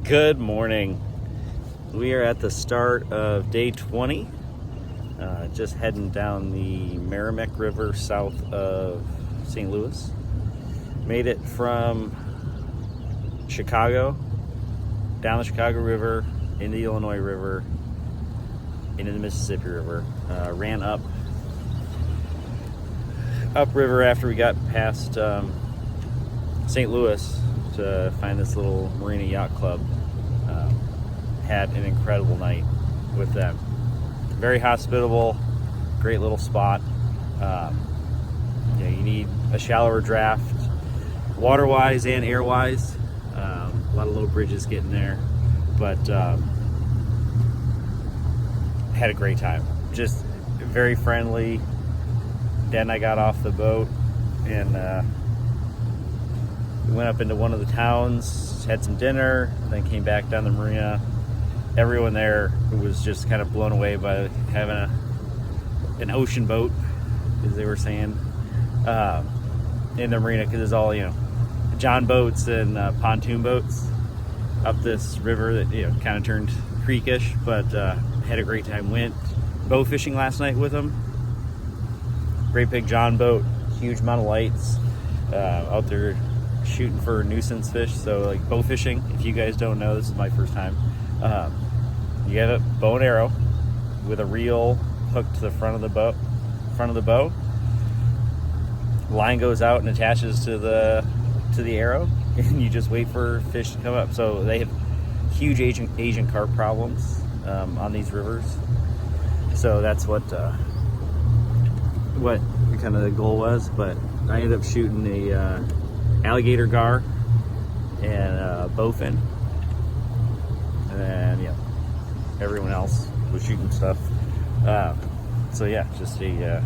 Good morning. We are at the start of day 20, just heading down the Merrimack River south of St. Louis. Made it from Chicago, down the Chicago River, into the Illinois River, into the Mississippi River. Ran upriver after we got past St. Louis to find this little Marina Yacht Club. Had an incredible night with them. Very hospitable, great little spot. You need a shallower draft, water-wise and air-wise. A lot of low bridges getting there, but had a great time. Just very friendly. Dad and I got off the boat and we went up into one of the towns, had some dinner, then came back down the marina. Everyone there was just kind of blown away by having an ocean boat, as they were saying, in the marina, because it's all, John boats and pontoon boats up this river that, kind of turned creekish, but had a great time. Went bow fishing last night with them. Great big John boat, huge amount of lights, out there shooting for nuisance fish. So like bow fishing, if you guys don't know, this is my first time. You get a bow and arrow with a reel hooked to the front of the bow. Line goes out and attaches to the arrow, and you just wait for fish to come up. So they have huge Asian carp problems on these rivers. So that's what kind of the goal was. But I ended up shooting a alligator gar and a bowfin, and then everyone else was shooting stuff. So yeah, just a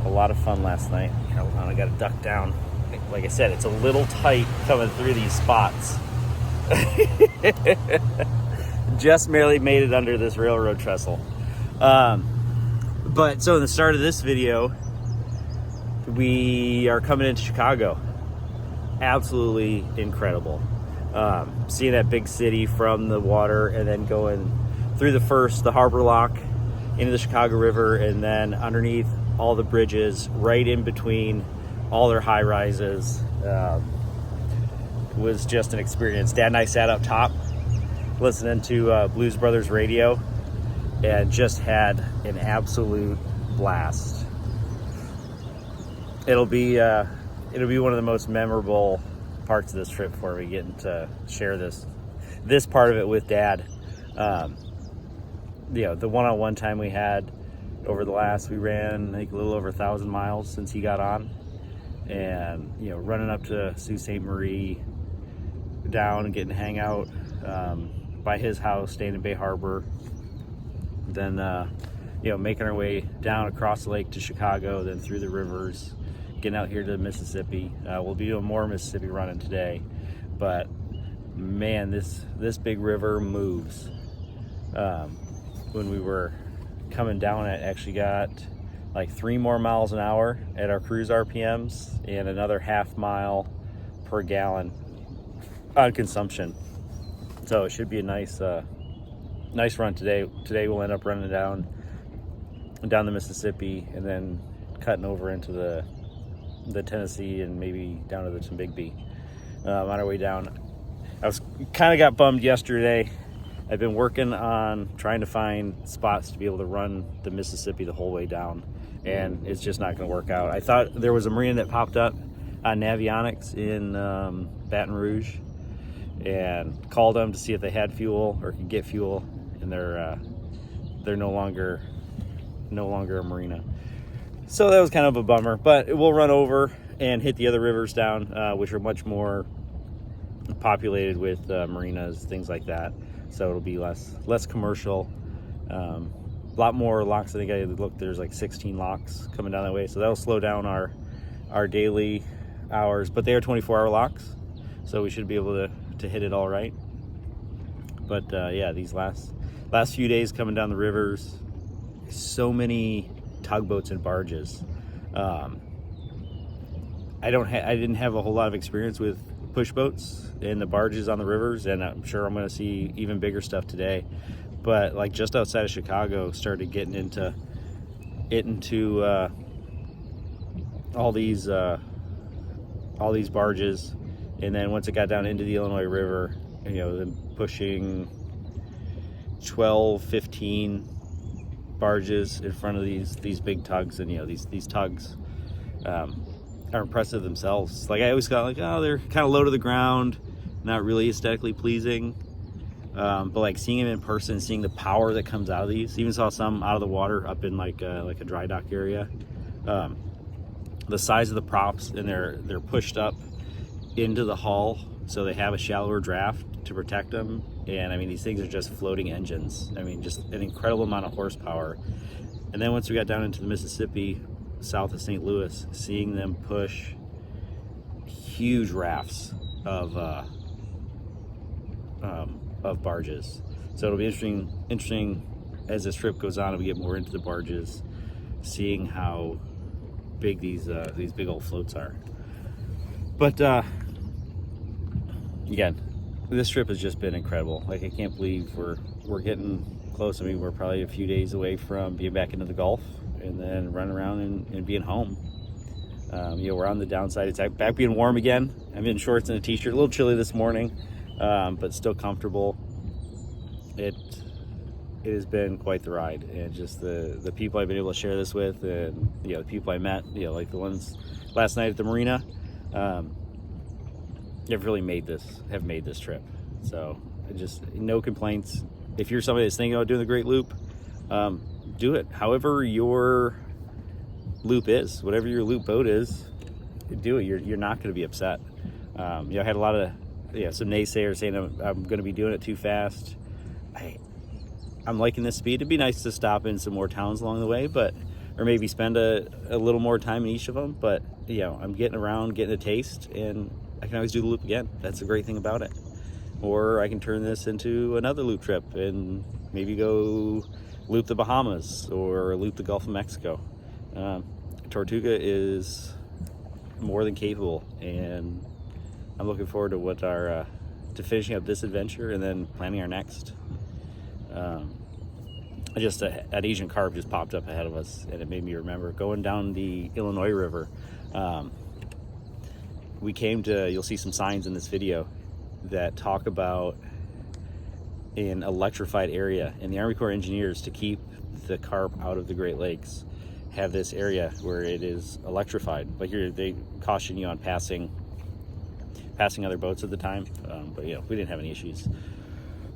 lot of fun last night. I got to duck down. Like I said, it's a little tight coming through these spots. Just barely made it under this railroad trestle. But so in the start of this video, we are coming into Chicago. Absolutely incredible. Seeing that big city from the water, and then going through the harbor lock into the Chicago River, and then underneath all the bridges, right in between all their high rises, was just an experience. Dad and I sat up top listening to Blues Brothers radio and just had an absolute blast. It'll be one of the most memorable parts of this trip for me, getting to share this part of it with Dad. The one-on-one time we had over the last, we ran I think a little over 1,000 miles since he got on, and running up to Sault Ste. Marie, down and getting to hang out by his house, staying in Bay Harbor, then making our way down across the lake to Chicago, then through the rivers, getting out here to Mississippi. We'll be doing more Mississippi running today, but man, this big river moves. When we were coming down, it actually got like 3 more miles an hour at our cruise RPMs, and another half mile per gallon on consumption. So it should be a nice run today. Today we'll end up running down the Mississippi, and then cutting over into the Tennessee, and maybe down to the Tombigbee. On our way down, I kind of got bummed yesterday. I've been working on trying to find spots to be able to run the Mississippi the whole way down, and it's just not going to work out. I thought there was a marina that popped up on Navionics in Baton Rouge, and called them to see if they had fuel or could get fuel, and they're no longer a marina. So that was kind of a bummer, but we'll run over and hit the other rivers down, which are much more populated with marinas, things like that. So it'll be less commercial. A lot more locks. I think I looked, there's like 16 locks coming down that way. So that'll slow down our daily hours, but they are 24-hour locks. So we should be able to hit it all right. But these last few days coming down the rivers, so many tugboats and barges. I didn't have a whole lot of experience with push boats and the barges on the rivers, and I'm sure I'm going to see even bigger stuff today. But like just outside of Chicago, started getting into all these barges, and then once it got down into the Illinois River, then pushing 12, 15 barges in front of these big tugs. And these tugs are impressive themselves. Like I always got like, oh, they're kind of low to the ground, not really aesthetically pleasing, but like seeing them in person, seeing the power that comes out of these. Even saw some out of the water up in like a dry dock area. The size of the props, and they're pushed up into the hull, so they have a shallower draft to protect them. And I mean, these things are just floating engines. I mean, just an incredible amount of horsepower. And then once we got down into the Mississippi, south of St. Louis, seeing them push huge rafts of barges. So it'll be interesting as this trip goes on and we get more into the barges, seeing how big these big old floats are. But again, this trip has just been incredible. Like I can't believe we're getting close. I mean, we're probably a few days away from being back into the Gulf and then running around and being home. We're on the downside. It's back being warm again. I'm in shorts and a t-shirt. A little chilly this morning, but still comfortable. It has been quite the ride, and just the people I've been able to share this with, and the people I met, like the ones last night at the marina, have really made this trip. So just no complaints. If you're somebody that's thinking about doing the Great Loop, do it. However your loop is, whatever your loop boat is, do it. You're not going to be upset. I had a lot of some naysayers saying I'm going to be doing it too fast. I'm liking this speed. It'd be nice to stop in some more towns along the way, or maybe spend a little more time in each of them. But I'm getting around, getting a taste, and I can always do the loop again. That's the great thing about it. Or I can turn this into another loop trip and maybe go loop the Bahamas or loop the Gulf of Mexico. Tortuga is more than capable, and I'm looking forward to to finishing up this adventure and then planning our next. An Asian carp just popped up ahead of us, and it made me remember going down the Illinois River. We came to, you'll see some signs in this video that talk about an electrified area, and the Army Corps engineers, to keep the carp out of the Great Lakes, have this area where it is electrified. But here they caution you on passing other boats at the time, but we didn't have any issues.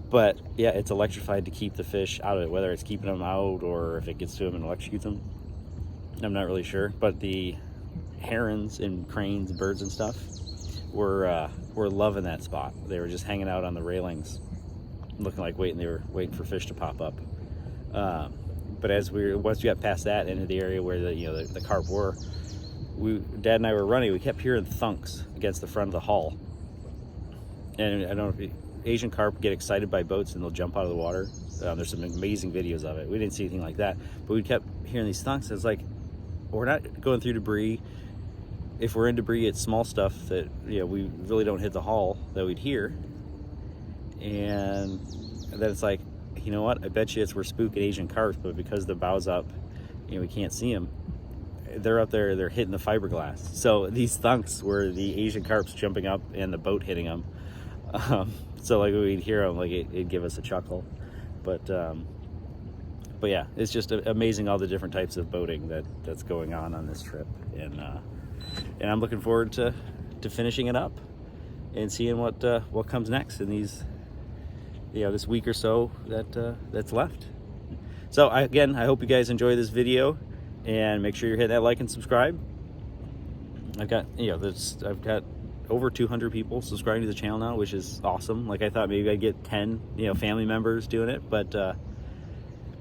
But yeah, it's electrified to keep the fish out of it, whether it's keeping them out or if it gets to them and electrocutes them. I'm not really sure, but the herons and cranes, birds and stuff were loving that spot. They were just hanging out on the railings, looking like they were waiting for fish to pop up. But once we got past that into the area where the carp were, Dad and I were running. We kept hearing thunks against the front of the hull, and I don't know if Asian carp get excited by boats and they'll jump out of the water. There's some amazing videos of it. We didn't see anything like that, but we kept hearing these thunks. It's like, we're not going through debris. If we're in debris, it's small stuff that we really don't hit the hull that we'd hear. And then it's like, you know what? I bet you we're spooking Asian carps, but because the bow's up, we can't see them. They're up there. They're hitting the fiberglass. So these thunks were the Asian carps jumping up and the boat hitting them. So like we'd hear them, like it'd give us a chuckle. But yeah, it's just amazing all the different types of boating that's going on this trip, and I'm looking forward to finishing it up and seeing what comes next in these this week or so that's left. So I hope you guys enjoy this video, and make sure you're hitting that like and subscribe. I've got over 200 people subscribing to the channel now, which is awesome. Like I thought maybe I'd get 10 family members doing it, but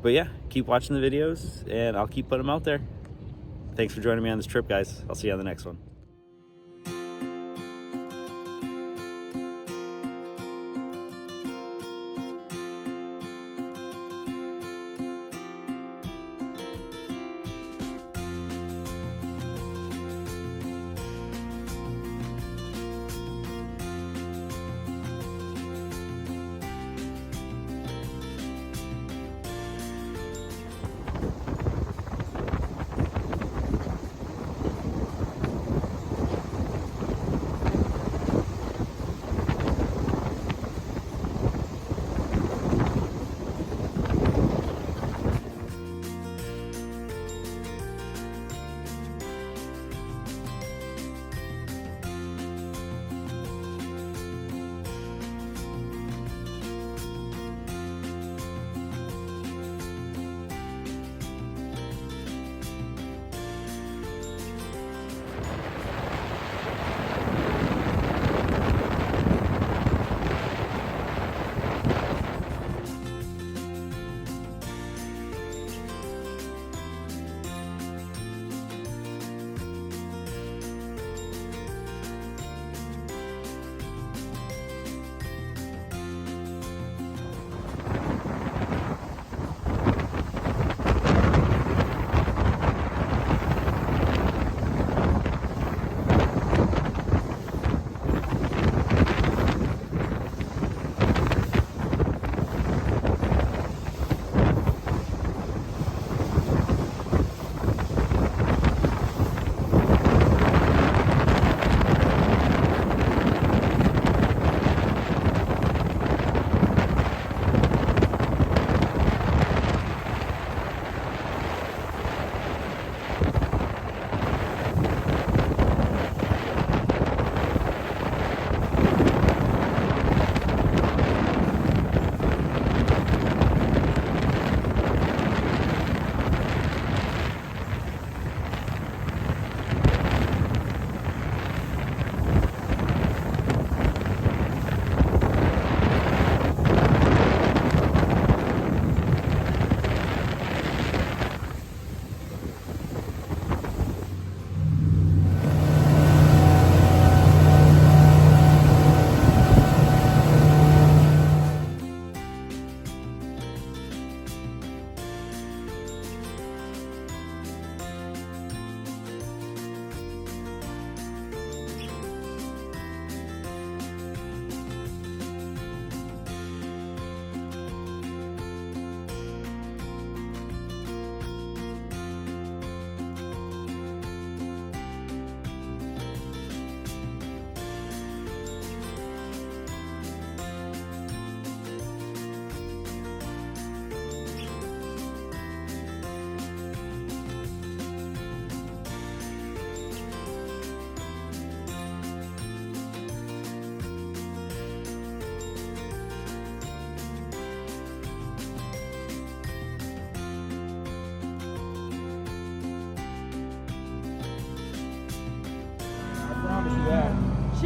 yeah, keep watching the videos and I'll keep putting them out there. Thanks for joining me on this trip, guys. I'll see you on the next one.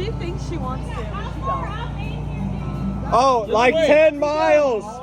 She thinks she wants to, but she don't. Oh, like wait. 10 miles.